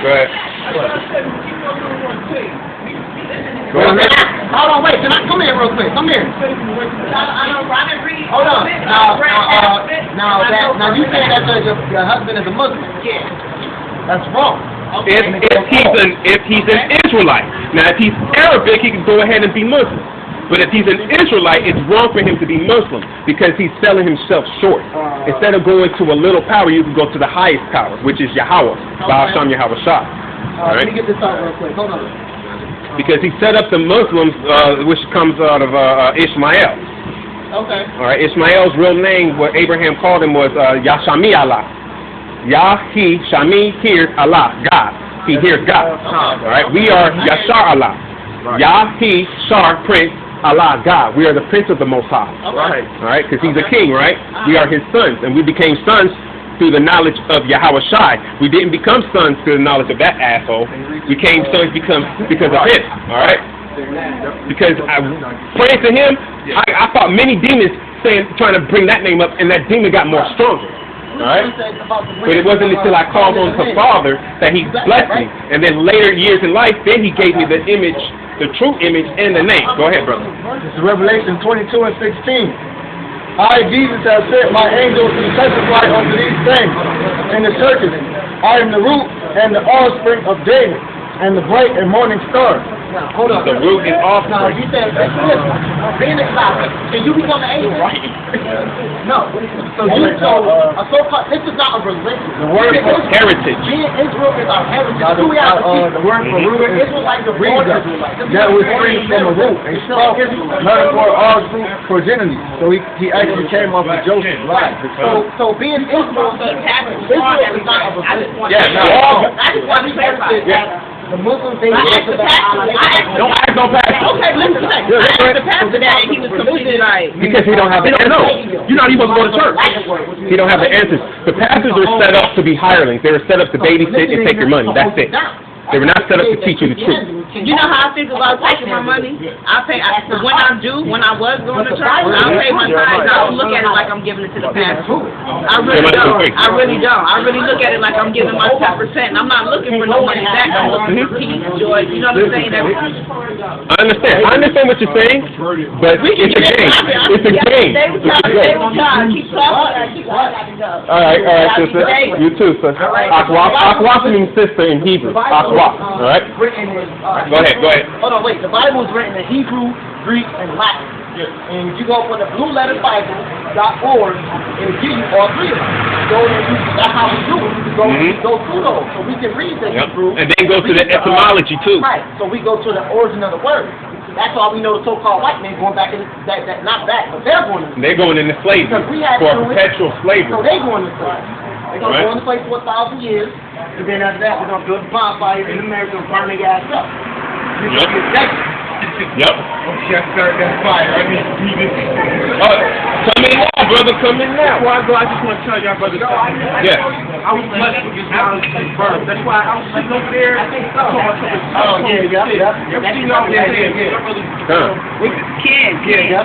Go ahead. Go ahead. Hold on, wait. Can I come here real quick? Come here. Hold on. Now you say that your husband is a Muslim. Yeah. That's wrong. If he's an Israelite. Now, if he's Arabic, he can go ahead and be Muslim. But if he's an Israelite, it's wrong for him to be Muslim because he's selling himself short. Instead of going to a little power, you can go to the highest power, which is Yahweh. Ba'asham Yahweh Shah. Let me get this out real quick. Hold on. Because he set up the Muslims, which comes out of Ishmael. Okay. All right. Ishmael's real name, what Abraham called him, was Yashami Allah. Yah, he, Shami, hears Allah, God. He hears God. All right. We are Yashar Allah. Yah, he, Shar, Prince, Allah, God. We are the Prince of the Most High. All right. Because he's a king, right? We are his sons, and we became sons through the knowledge of Yahweh Shai. We didn't become sons through the knowledge of that asshole. We became sons because of him. All right. Because praying to him, I fought many demons trying to bring that name up, and that demon got more stronger. All right? But it wasn't until I called on the Father that he blessed me. And then later years in life, then he gave me the image, the true image, and the name. Go ahead, brother. This is Revelation 22 and 16. I, Jesus, have sent my angels to testify unto these things in the churches. I am the root and the offspring of David, and the bright and morning star. Now, hold on. The root and offspring. Now, you said, being a Slavic, can you become an angel? Right. No. So a so-called, this is not a religion. The word for heritage. Being Israel is our heritage. The word for root is Israelites are born Israelites. that was free from a root, a sprout, metaphor all fruit progeny. So he actually came off of Joseph's line. So being Israel is not a religion. Yeah, no. I just want to clarify that. The Muslims, they Don't ask no pastor. Okay, listen. I asked the pastor that, and he was completely like... Because he don't have the answers. You're not even supposed to go to church. He don't have the answers. The pastors are set up to be hirelings. They were set up to babysit and take your money. That's it. They were not set up to teach you the truth. You know how I think about taking my money? I pay when I was going to church, I pay my tithes. I don't look at it like I'm giving it to the pastor. I really don't. I really don't. I really look at it like I'm giving my 10%, and I'm not looking for no money back. I'm looking for peace, joy. You know what I'm saying? I understand. I understand what you're saying, but it's a game. It's a game. They will try. Keep talking. All right, sister. You too, sister. Akwaf means sister in Hebrew. Akwaf. All right. Go ahead. Hold on, wait. The Bible is written in Hebrew, Greek, and Latin. And you go for the blueletterbible.org, and it'll give you all three of them. That's how we do it. We go through those, so we can read the Hebrew. And then go to the etymology too. Right. So we go to the origin of the word. That's why we know the so-called white man going back in that not back, but they're going into They're going into slavery for perpetual slavery. So they're going into slavery. They're going to go into slavery for 1,000 years, and then after that, we're going to build a bonfire in America and burn their ass up. Yep. Come in now, brother. Come in now. Before I go, I just want to tell y'all, brother. Yeah. I was blessed with this knowledge and birth. That's why I was sitting over there. Everything over there. With the kids. Yo,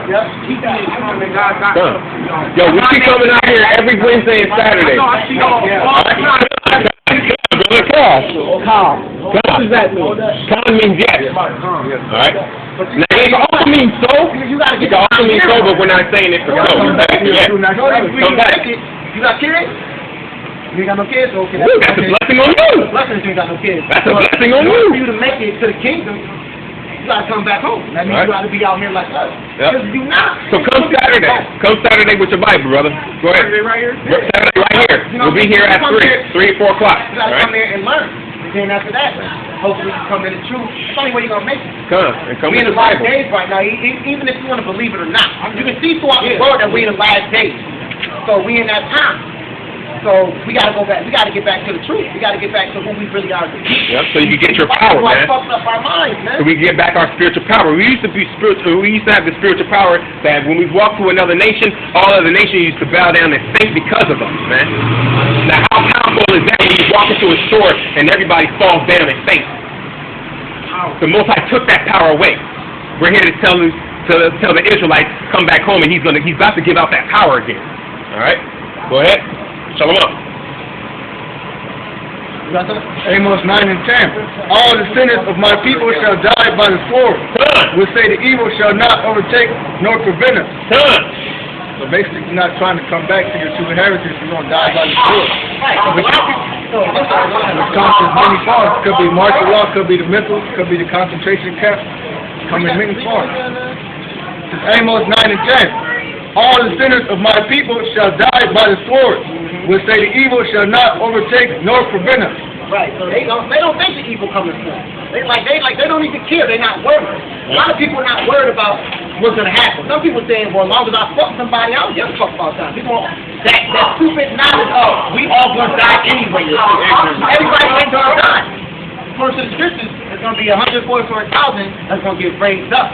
we keep coming out here every Wednesday and Saturday. I see y'all all the time. God. What does that mean? God means yes. Alright? Now, it also means so. It also means so, but we're not saying it for so. Yes. Come back. You got kids? You ain't got no kids? Okay. That's a blessing on you. Blessing if you ain't got no kids. That's a blessing on For you. you to make it to the kingdom, you got to come back home. That means you got to be out here like us. Because you not. So come Saturday. Come Saturday with your Bible, brother. Go ahead. Saturday right here? Saturday right here. We'll be here at 3 or 4 o'clock. You got to come here and learn. And then after that, hopefully you come in the truth. That's the only way you're going to make it. Come We're in with the the last Bible. days right now, even if you want to believe it or not. You can see throughout the world that we're in the last days. So we in that time. So we got to go back. We got to get back to the truth. We got to get back to who we really are. Yep, so you can get your power, man. Fucked up our minds, man. So we can get back our spiritual power. We used to be spiritual. We used to have the spiritual power that when we walked to another nation, all other nations used to bow down and faint because of us, man. Now, how powerful is that when you walk into a store and everybody falls down and faints? The Most High took that power away. We're here to tell the Israelites come back home, and he's about to give out that power again. All right, go ahead. Shalom. Amos 9 and 10. All the sinners of my people shall die by the sword. Will say the evil shall not overtake nor prevent us. So basically, you're not trying to come back to your true inheritance. You're going to die by the sword. It comes in many forms. Could be martial law, could be the mental, could be the concentration camp. Come in many forms. It's Amos 9 and 10. All the sinners of my people shall die by the sword. Will say the evil shall not overtake nor prevent us. Right, so they don't think the evil coming through. They don't even care. They're not worried. A lot of people are not worried about what's gonna happen. Some people saying, well, as long as I fuck somebody, I don't give a fuck about that. People that stupid knowledge of we all gonna die anyway. Everybody ain't gonna die. According to the scriptures, there's gonna be 144,000 that's gonna get raised up.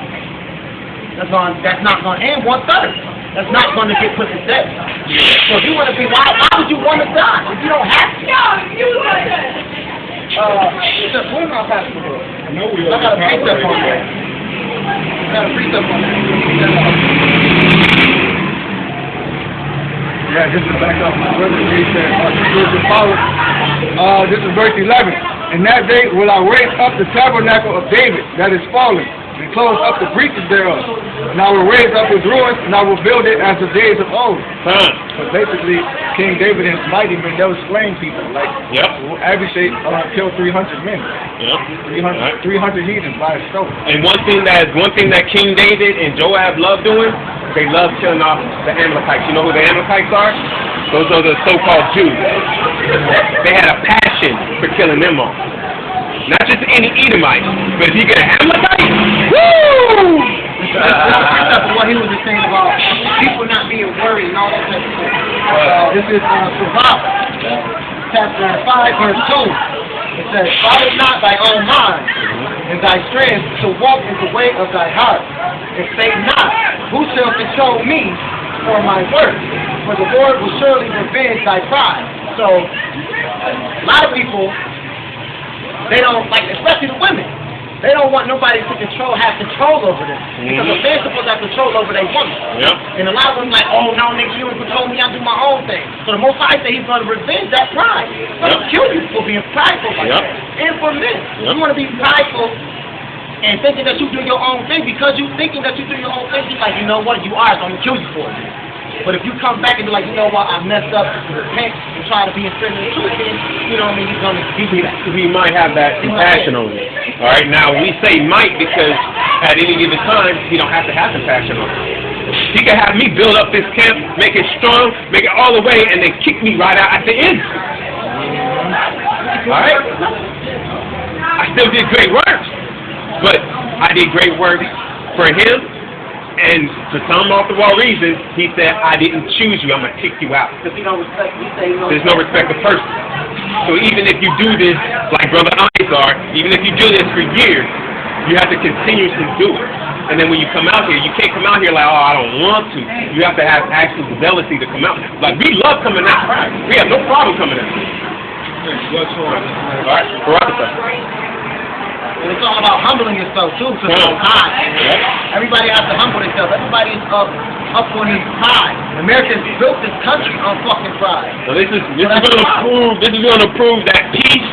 That's not gonna end 1/3. That's not going to get put to death. So if you want to be, why would you want to die if you don't have to? Where's my passport? I got a precept on that. Yeah, this is back up my brother. He said, this is verse 11. In that day will I raise up the tabernacle of David that is fallen, and close up the breaches thereof. And I will raise up his ruins, and I will build it as the days of old. But basically, King David and his mighty men, they were slaying people. Like, Abishai killed 300 men. 300 heathens by a stone. And one thing that King David and Joab loved doing, they loved killing off the Amalekites. You know who the Amalekites are? Those are the so-called Jews. They had a passion for killing them off. Not just any Edomite, but if you get an Amalekite, woo! That's what he was just saying about people not being worried and all that type of thing. This is Survival, chapter 5, verse 2. It says, follow not thy own mind, and thy strength to walk in the way of thy heart. And say not, who shall control me for my work? For the Lord will surely revenge thy pride. So, a lot of people, they don't, like, especially the women, they don't want nobody to have control over them. Because if they're supposed to have control over their woman. And a lot of them like, oh, no, nigga, you don't control me, I do my own thing. So the Most High said he's going to revenge that pride. He's going to kill you for being prideful like that. And for men. You want to be prideful and thinking that you do your own thing. Because you thinking that you do your own thing, he's like, you know what, you are going to kill you for it. But if you come back and be like, you know what, I messed up, repent, and try to be in sin and truth, you know what I mean, he's going to give you that. He might have that compassion on you. All right, now we say might because at any given time, he don't have to have compassion on you. He can have me build up this camp, make it strong, make it all the way, and then kick me right out at the end. All right? I still did great works, but I did great works for him. And for some off-the-wall reasons, he said, I didn't choose you, I'm going to kick you out. Because he don't respect you. There's no respect of person. So even if you do this, like Brother Izar, even if you do this for years, you have to continuously do it. And then when you come out here, you can't come out here like, oh, I don't want to. You have to have actual zealousy to come out. Like, we love coming out. We have no problem coming out. All right, and it's all about humbling yourself too, because it's high. Everybody has to humble themselves. Everybody is up on his pride. Americans built this country on fucking pride. So this is going to prove that peace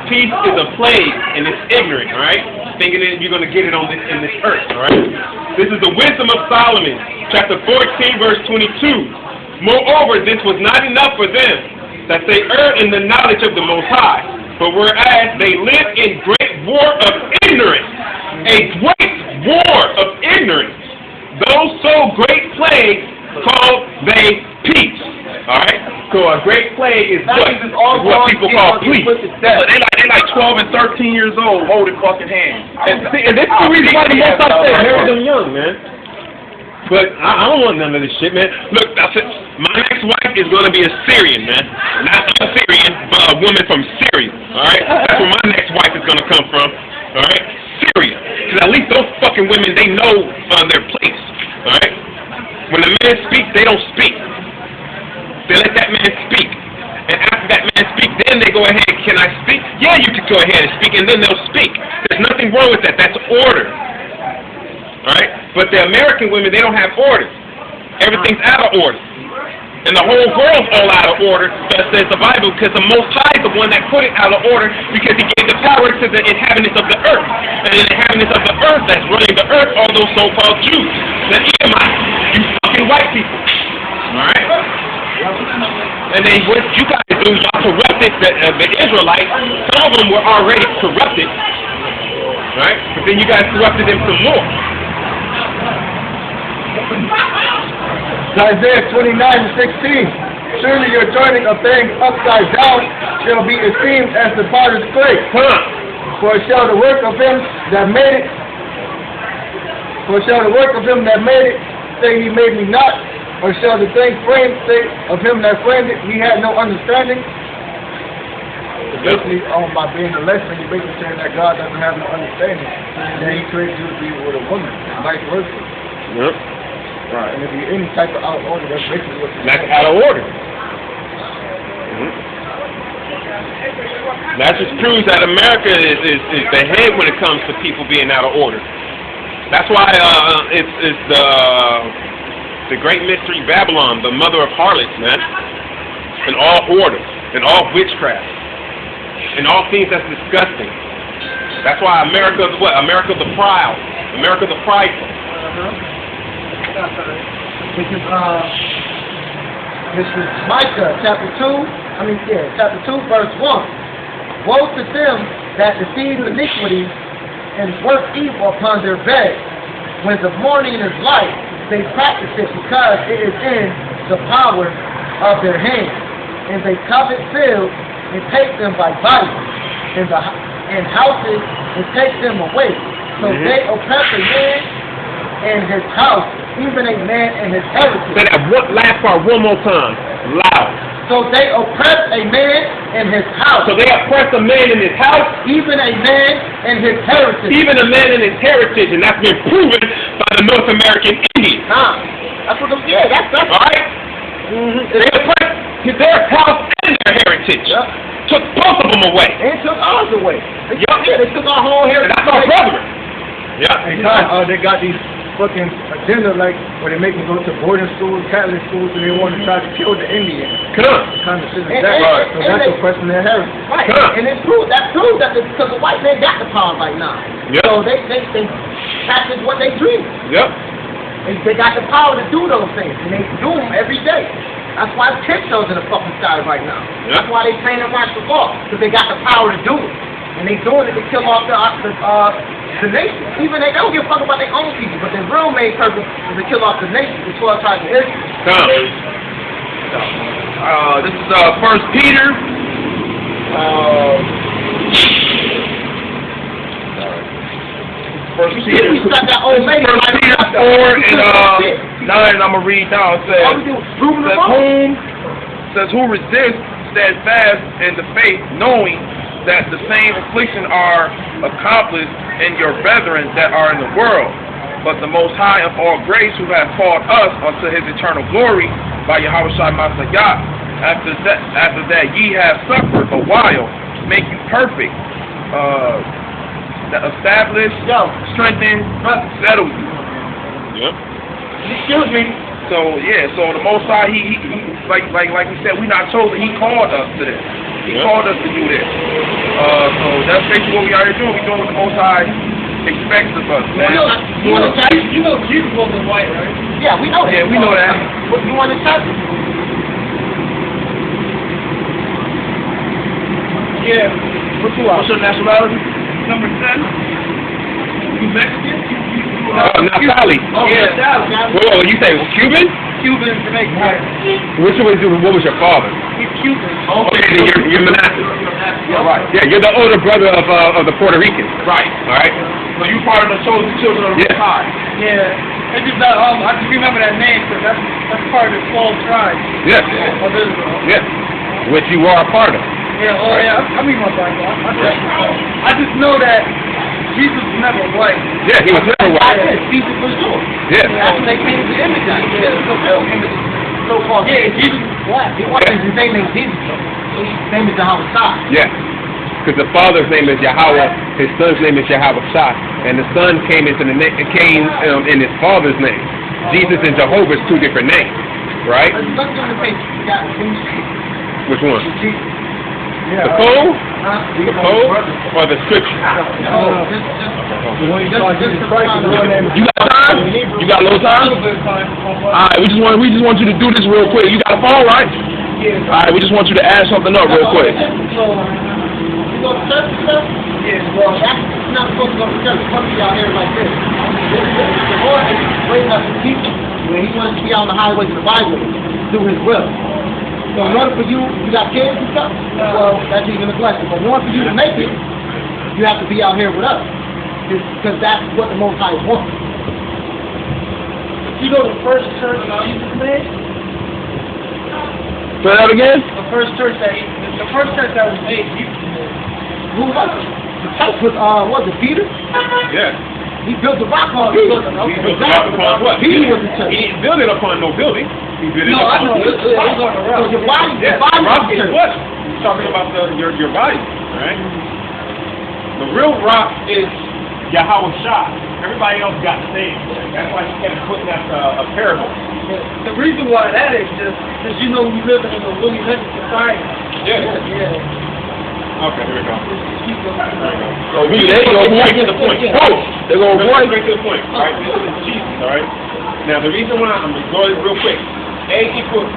is a plague and it's ignorant, all right? Thinking that you're going to get it on in this earth, all right? This is the wisdom of Solomon, chapter 14, verse 22. Moreover, this was not enough for them, that they err in the knowledge of the Most High. But whereas they live in great war of ignorance, a great war of ignorance, those so great plagues call they peace. Alright? So a great plague is what people call peace. They like 12 and 13 years old holding fucking hands. And this is the reason why the Most High said marry them young, man. But I don't want none of this shit, man. Look, I said, my next wife is going to be a Syrian, man. Not a Syrian, but a woman from Syria, all right? That's where my next wife is going to come from, all right? Syria. Because at least those fucking women, they know their place, all right? When a man speaks, they don't speak. They let that man speak. And after that man speaks, then they go ahead, can I speak? Yeah, you can go ahead and speak, and then they'll speak. There's nothing wrong with that. That's order. All right? But the American women, they don't have orders. Everything's out of order. And the whole world's all out of order, thus says the Bible, because the Most High is the one that put it out of order, because he gave the power to the inhabitants of the earth. And the inhabitants of the earth that's running the earth are those so-called Jews, the Edomites, you fucking white people. Alright? And then what you guys do, y'all corrupted the Israelites. Some of them were already corrupted. Right? But then you guys corrupted them some more. Isaiah 29:16. Surely your turning of things upside down shall be esteemed as the potter's clay. For shall the work of him that made it, say he made me not, or shall the thing framed say of him that framed it, he had no understanding? Basically, by being a lesson, you're basically saying that God doesn't have no understanding. And then he created you to be with a woman, and vice versa. Yep. Right. And if you're any type of out of order, that's basically what you're That's out of order. That just proves that America is the head when it comes to people being out of order. That's why it's the great mystery Babylon, the mother of harlots, man. And all order, and all witchcraft, and all things that's disgusting. That's why America's what? America the proud. America the prideful. This is Micah chapter 2, verse 1. Woe to them that deceive iniquity and work evil upon their bed. When the morning is light, they practice it because it is in the power of their hands. And they covet fields and take them by violence, and houses and take them away. So they oppress a man and his house, even a man and his heritage. Say that last part one more time, loud. So they oppress a man and his house. So they oppress a man in his house, even a man and his heritage. Even a man in his heritage, and that's been proven by the North American Indians. That's what them. Yeah, that's all right. They oppressed their house and their heritage. Yep. Took both of them away. And took ours away. They took our whole heritage. And that's our brother. Yeah. They got these fucking agenda like where they make them go to boarding schools, Catholic schools, and they want to try to kill the Indians. Kind of shit like that. Right. So that's oppressing their heritage. Right. And it proves that because the white man got the power right now. Yep. So they practice what they dream. Yep. They got the power to do those things, and they do them every day. That's why chemtrails in the fucking sky right now. Yep. That's why they train and march the ball, because they got the power to do it. And they doing it to kill off the nation. Even they don't give a fuck about their own people, but their real main purpose is to kill off the nation, the 12 tribes of Israel. This is 1 Peter. First Peter 4 and 9, I'm going to read down. It says, who resists steadfast in the faith, knowing that the same affliction are accomplished in your brethren that are in the world. But the Most High of all grace, who hath called us unto his eternal glory by Yahushua Mashiach, after that ye have suffered a while, make you perfect, establish, strengthen, settle you. Yep. Excuse me. So the Most High, he like we said, we not chosen. He called us to this. He called us to do this. So that's basically what we are here doing. We doing what the Most High expects of us, man. You know Jesus wasn't white, right? Yeah, we know that. Yeah, we know that. What you want to touch? Yeah. What's your nationality? Number 10. You Mexican? Naftali. Whoa, you say Cuban? Cuban, Jamaican. What was your father? He's Cuban. Okay, then you're Manashah. Yeah, right. Yeah, you're the older brother of the Puerto Ricans. Right. All right. So you part of the chosen children of the Most High. Yeah. It's just that I just remember that name because that's part of the 12 tribes. Yes. Of Israel. Yes. Which you are a part of. Yeah. Oh yeah. I read my Bible. I just know that Jesus was never white. Yeah, he was never white. Jesus was sure. Yeah. That's when they changed the image on him. It was the real image. So-called. Yeah, Jesus was black. It wasn't his name is Jesus. His name is Yahushua. Yeah. Because the father's name is Yahweh, his son's name is Yahushua, and the son came in his father's name. Jesus and Jehovah is two different names. right? Let's do the paper. You got Which one? Yeah. The code? The code or the scripture? When you saw Jesus Christ, the Lord name. You got time? You got a little time? Alright, we just want you to do this real quick. You got a phone, right? Alright, we just want you to add something up real quick. You go to church and stuff? Yeah. Well, that's not supposed to go to church. It's supposed to be out here like this. The Lord is raising up his people when he wants to be on the highways and the byways, do his will. So in order for you got kids and stuff, well, that's even a blessing. But in order for you to make it, you have to be out here with us. Because that's what the Most High wants. You go to the first church Jesus made? Say that again? The first church that was made, Jesus made. Who was it? The church was it Peter? Yeah. He built the rock on He built the rock upon what? He was the church. He didn't build it upon no building. He built it No, I know. upon It was on the rock. So your body, Yeah, your body rock was the is church. what? He's talking about your body, right? The real rock is Yahweh Shah. Everybody else got names. That's why he kept putting that a parable. The reason why that is just because you know we live in a really limited society. Yeah. Yeah. Okay, here we go. So So there you go, right to the point. Boom! They're going Right right to the point. All right, this is Jesus, all right? Now, the reason why, I'm going to go real quick. A equals,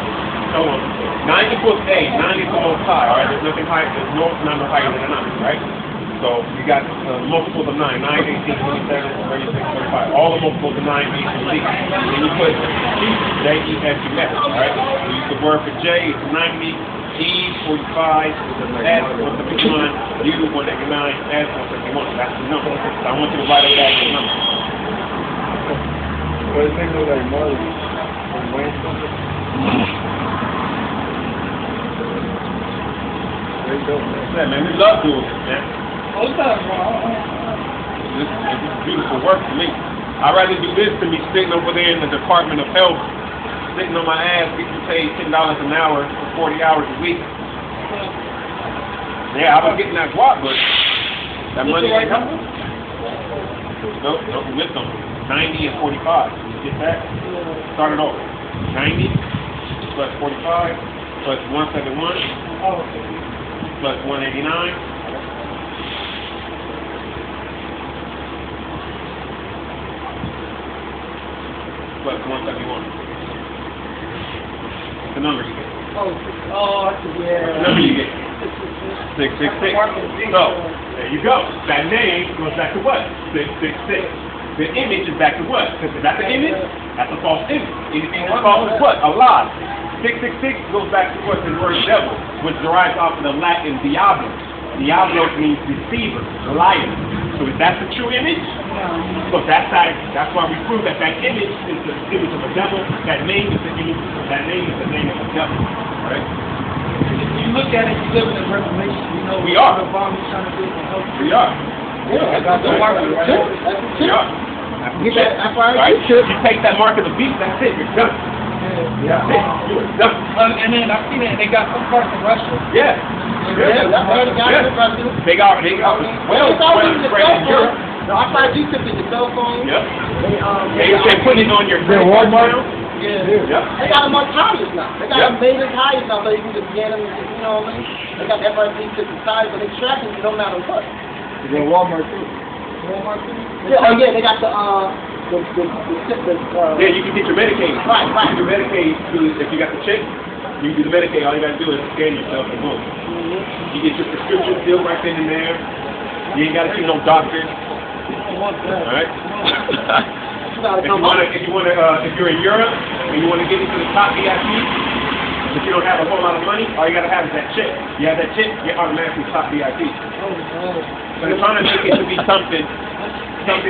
hold on, 9 equals A. 9 is the most high, all right? There's nothing higher, there's no number higher than a 9, right? So you got multiples of 9, 9, 18, 27, 36, 35. All the multiples of 9, A, and C. Then you put Jesus, J-E-S-U-S, all right? You use the word for J, it's 90. E, 45, S, 151, U, 189, S, 151. That's the number. So I want you to write it back the number. What is it like more Yeah, man, we love doing this, man. What's that, bro? This is beautiful work for me. I'd rather do this than be sitting over there in the Department of Health, sitting on my ass, getting paid $10 an hour for 40 hours a week. Yeah, I was getting that guap, but that money ain't coming. Nope, we missed them. 90 and 45. You get that? Start it over. 90 plus 45 plus 171 plus 189. Plus 171. What's the number you get? Yeah. What's the number you get? 666. So, there you go. That name goes back to what? 666. The image is back to what? Because is that the image? That's a false image. Anything that's false is what? A lie. 666 goes back to what? The word devil, which derives off of the Latin diablo. Diablo means deceiver, liar. So is that the true image? So that's why we prove that image is the image of a devil. That name is the image. That name is the name of the devil. Right? If you look at it, you live in a revelation. You know We are. what the Bible is trying to do to help you. We are. Yeah, that's the mark of the church. That's the We church. are. Get that, that's why Right? you should. You take that mark of the beast, that's it. You're done. That's it. You're done. And then I see that they got some parts in Russia. Yeah. Yeah, that's why the guys in Brazil. They got well It's always the spread cell in phone. Europe. No, I tried you took the cell phone. Yep. They They're putting it on your They're Walmart. Yeah. Yep. They got them on tires now. They got Yep. them made as tires now, so you can just get them. You know what I mean? They got FRC to the tires, but they tracking you no matter what. They're Walmart too. Yeah. Oh yeah, they got the Yeah, you can get your Medicaid. Right. You get your Medicaid if you got the check. You can do the Medicaid. All you gotta do is scan yourself and boom. You get your prescription filled right then and there. You ain't gotta see no doctor. All right. If you're in Europe and you want to get into the top VIP, if you don't have a whole lot of money, all you gotta have is that check. You have that check, you're automatically top VIP. So they're trying to make it to be something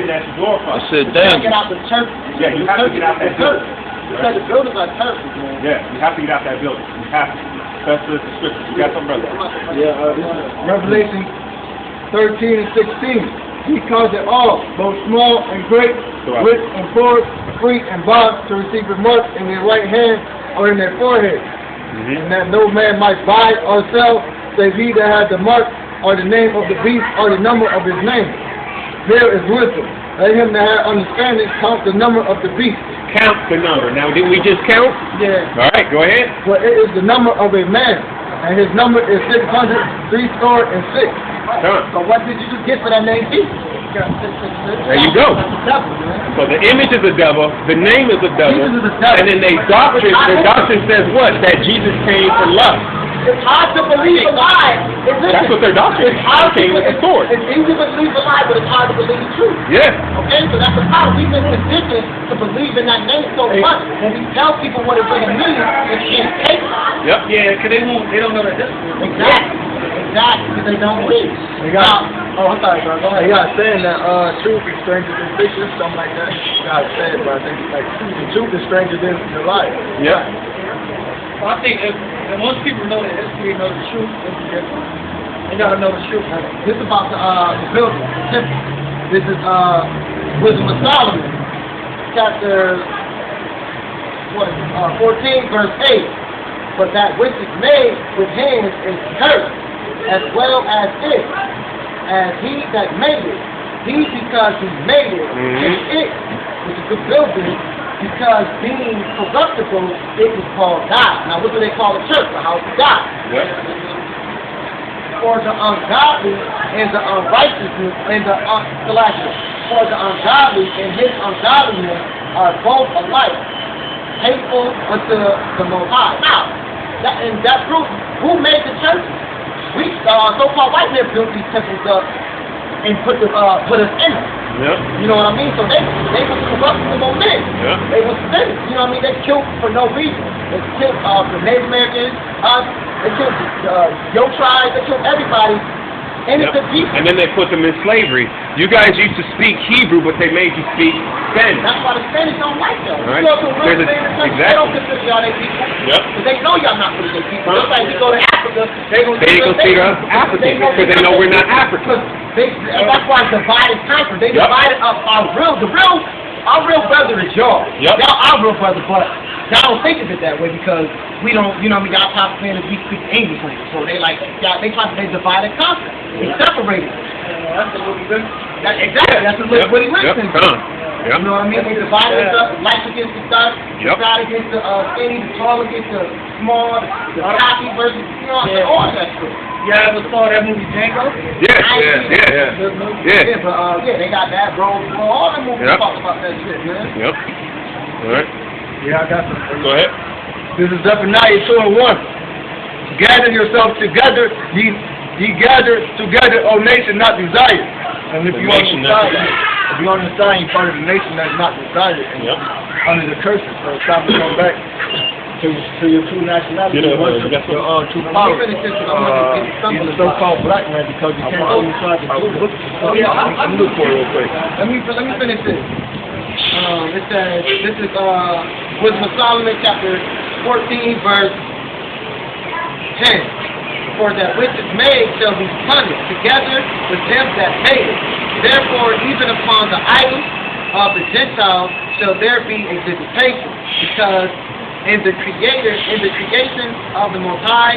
that's glorified. I said, Gotta dang. get out the church. Yeah, you have to get out that building. Because the buildings are churches, man. Yeah, you have to get out that building. You have to. That's the scripture. You got some brother. Yeah, Revelation 13 and 16. He calls it all, both small and great, rich and poor, free and bond, to receive the mark in their right hand or in their forehead. And that no man might buy or sell, save he that has the mark or the name of the beast or the number of his name. There is wisdom. Let him that have understanding count the number of the beast. Count the number. Now, didn't we just count? Yeah. All right, go ahead. For it is the number of a man, and his number is 636. Done. So what did you just get for that name beast? There you go. Devil, man. So the image is the devil, the name is the devil, Jesus is the devil. and then their doctrine says what? That Jesus came for love. It's hard to believe a lie. That's what their doctrine is. It's hard He came with the sword. It's easy to believe a lie, but it's hard to believe the truth. Yeah. Okay, so that's the problem. We've been conditioned to believe in that name so much. When we tell people what it really means, they can't take it. Yep. Yeah, because they don't know that this is Exactly. Exactly, because they don't believe. They got, I'm sorry, bro. Go ahead. They got saying that truth is stranger than fiction, something like that. God said, but I think like the truth is stranger than the lie. Yeah. Well, I think if once people know that history, know the truth, it's different. They gotta know the truth. This is about the building, the temple. This is Wisdom of Solomon, chapter 14, verse 8. But that which is made with hands is cursed, as well as it, as he that made it. He because he made it, and it, which is the building, because being corruptible, it was called God. Now, what do they call the church? The house of God. Yep. For the ungodly and the unrighteousness and the Galatians. For the ungodly and his ungodliness are both alike, hateful unto the Most High. Now, that proof, who made the church? We so-called white men built these temples up and put us in them. Yep. You know what I mean? So they were corruptible men. Yeah. They were sinners. You know what I mean? They killed for no reason. They killed the Native Americans, us. They killed your tribe. They killed everybody. Innocent people. And then they put them in slavery. You guys used to speak Hebrew, but they made you speak Spanish. That's why the Spanish don't like y'all. Right. You go to a real Spanish country, they don't Exactly. consider y'all their people. Yep. But they know y'all not really their people. Just like we go to Africa, they They consider us Africans because they know we're not Africans. That's why divide and conquer. They Yep. divided up our real brother is y'all. Yep. Y'all our real brother, but y'all don't think of it that way because we don't, you know what I mean, y'all top planners, we speak English language. So they like, they divide and conquer. They separated. that's the little bit. Exactly, that's the little Woody Winston. Yep. You know what I mean? They divided us up, light against the dark, Yep. the side against the skinny, the tall against the small, the cocky versus, you know, all that stuff. Yeah, ever saw that movie Django? Yeah. But they got that, bro. All them movies Yep. talk about that shit, man. Yep. All right. Yeah, I got some. Go ahead. This is Zephaniah 2:1. Gather yourselves together, ye gather together, O nation not desired. And if The you on nation the not side, desired. if you on the side, you're part of the nation that's not desired. And Yep. under the curses. So it's time to come back to your true nationality. Get up, your that's what- true Let power. me finish this, 'cause I want to get He's something a so-called black man because you can't go inside the Cuban. Oh, yeah, I'm look for it real quick. Let me finish this. It says, this is Wisdom of Solomon, chapter 14, verse 10. For that which is made shall be punished together with them that made it. Therefore, even upon the idols of the Gentiles shall there be a visitation, because in the creation of the Most High,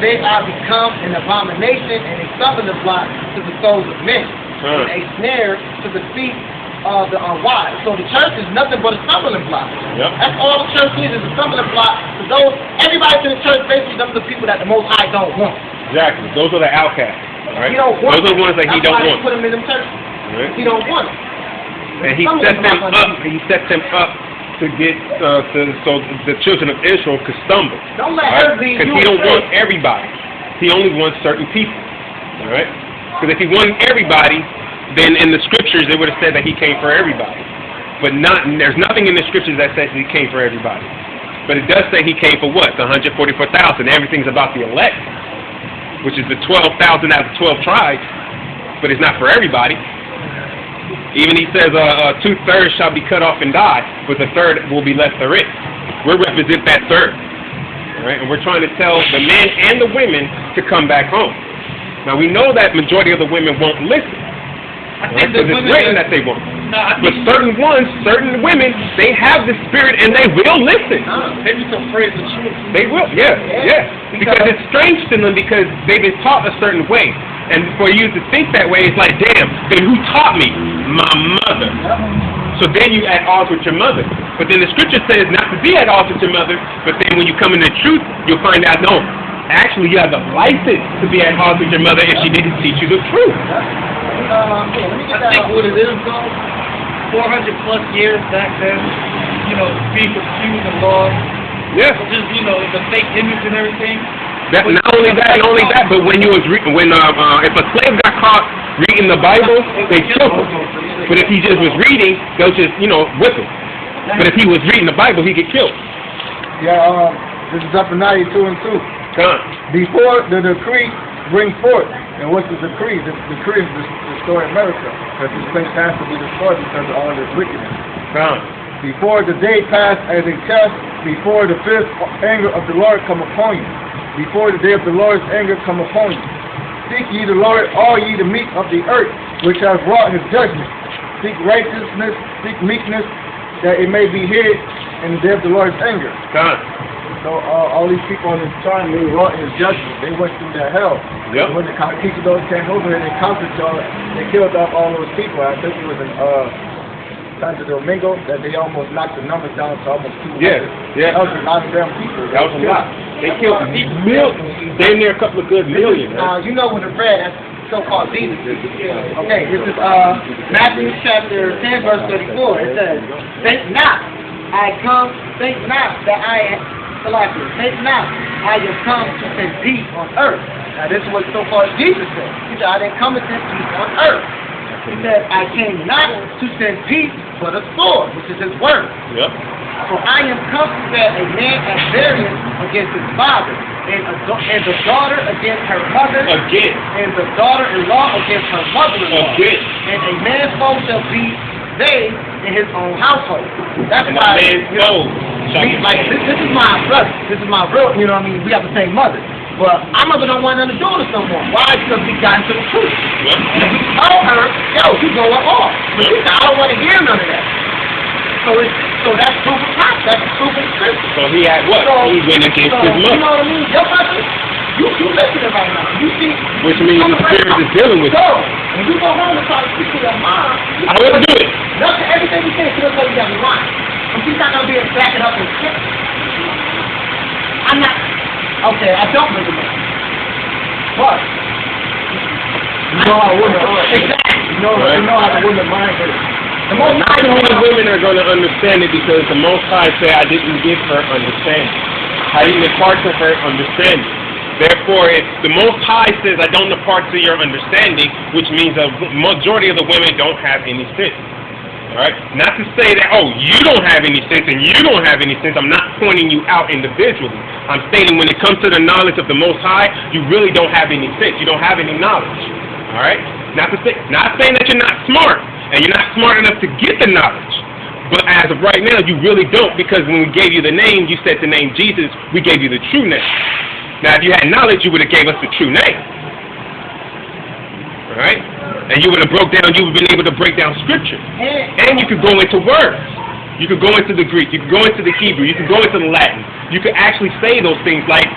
they are become an abomination and a stumbling block to the souls of men, and a snare to the feet of the unwise. So the church is nothing but a stumbling block. Yep. That's all the church is a stumbling block. For those, everybody in the church, basically, those are the people that the Most High don't want. Exactly. Those are the outcasts. All right. He don't want Those are the ones that he That's don't why they want. put them in them churches. Right. He don't want them. And he set them up to get so the children of Israel could stumble. Don't let Right? her lead Because you he don't astray. want everybody. He only wants certain people. All right. Because if he wanted everybody, then in the scriptures they would have said that he came for everybody. But there's nothing in the scriptures that says he came for everybody. But it does say he came for what? The 144,000. Everything's about the elect, which is the 12,000 out of the 12 tribes. But it's not for everybody. Even he says 2/3 shall be cut off and die, but the third will be left therein. We represent that third. All right? And we're trying to tell the men and the women to come back home. Now we know that majority of the women won't listen. Because it's written that they won't. But certain women, they have the spirit and they will listen. They be so afraid of the truth. They will, yeah. Because it's strange to them because they've been taught a certain way. And for you to think that way, it's like, damn, then who taught me? My mother. So then you at odds with your mother. But then the scripture says not to be at odds with your mother, but then when you come into truth, you'll find out, no, actually you have the license to be at odds with your mother if she didn't teach you the truth. I think what it is, though, 400 plus years back then, you know, being confused and lost. Yeah. Just, you know, the fake image and everything. Not only that, but when you was if a slave got caught reading the Bible, they killed him. But if he just was reading, they'll just, you know, whip him. But if he was reading the Bible, he'd get killed. Yeah, this is up in 92 and 2. Before the decree bring forth, and what's the decree? The decree is to destroy America, because this place has to be destroyed because of all this wickedness. Before the day pass as a test, before the fifth anger of the Lord come upon you, before the day of the Lord's anger come upon you. Seek ye the Lord, all ye the meek of the earth, which have wrought his judgment. Seek righteousness, seek meekness, that it may be hid in the day of the Lord's anger. So all these people on this time, they wrought his judgment. They went through that hell. Yep. When the conquistadors came over here, they conquered y'all. They killed off all those people. I think it was in Santo Domingo that they almost knocked the numbers down to almost 200. Yeah. That was a lot of damn people. That was a lot. They killed millions. Damn near a couple of good million. You know when the bread, that's so-called Jesus. Okay, this is Matthew chapter 10, verse 34. It says, think not, think not that I am, think not, I am come to send peace on earth. Now this is what so-called Jesus said. He said, I didn't come to send peace on earth. He said, I came not to send peace, but a sword, which is his word. Yep. For I am come to set a man at variance against his father, and the daughter against her mother, and the daughter-in-law against her mother-in-law. And a man's foe shall be they in his own household. That's and why, like this is my brother. This is my real, you know what I mean? We have the same mother. But our mother don't want nothing to do with us no more. Why? Because we got into the truth. And we told her, yo, you going off. But she said, I don't want to hear none of that. So that's proof of pop. That's proof of scripture. So he had what? So, he went against his mother. You know what I mean? Your mother, you listening right now. You see, which means the spirit is dealing with you. So, when you go home and try to speak to your mom, I wouldn't do it. Nothing, everything you say, she'll tell you that you're lying. And she's not going to be able to back it up and shit. I'm not, okay, I don't really know. But, you know how women are. Exactly. You know how the women mind is. Not too many women are going to understand it because the Most High said, I didn't give her understanding. I didn't impart to her understanding. Therefore, if the Most High says, I don't impart to your understanding, which means the majority of the women don't have any sense. Alright? Not to say that, oh, you don't have any sense and you don't have any sense. I'm not pointing you out individually. I'm stating when it comes to the knowledge of the Most High, you really don't have any sense. You don't have any knowledge. Alright? Not saying that you're not smart. And you're not smart enough to get the knowledge. But as of right now, you really don't, because when we gave you the name, you said the name Jesus, we gave you the true name. Now, if you had knowledge, you would have gave us the true name. Alright? And you would have been able to break down scripture. And you could go into words. You could go into the Greek. You could go into the Hebrew. You could go into the Latin. You could actually say those things like,